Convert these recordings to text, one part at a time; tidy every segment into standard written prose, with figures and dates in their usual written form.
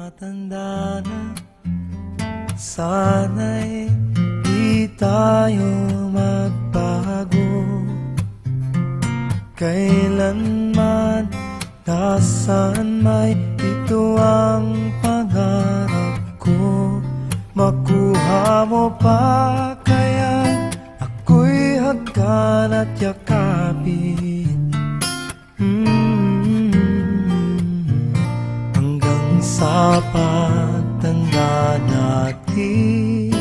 Tumatanda na, sana'y di tayo magbago. Kailanman, nasaan may ito ang pangarap ko. Makuha mo pa kaya ako'y hagkan at yakapin. Hanggang sa pagtanda natin,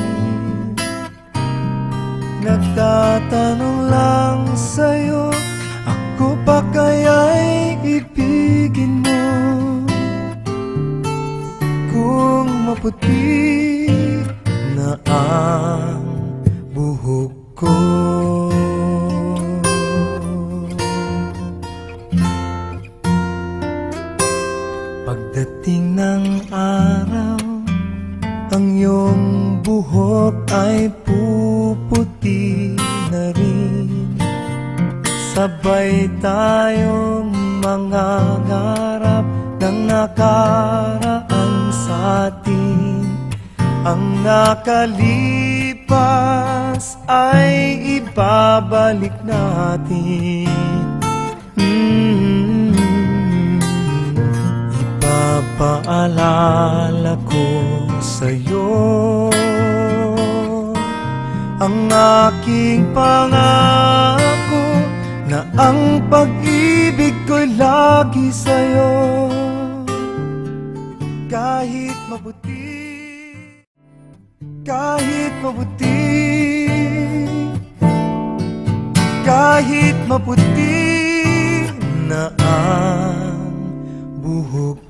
nagtatanong lang sa'yo, ako pa kaya'y ibigin mo? Kung maputi na ang buhok ko, pagdating ng araw, ang iyong buhok ay puputi na rin. Sabay tayong mangangarap ng nakaraan sa atin. Ang nakalipas ay ibabalik natin. Ipapaalala ko sa'yo ang aking pangako, na ang pag-ibig ko'y lagi sa'yo. Kahit mabuti, kahit mabuti, kahit maputi na ang buhok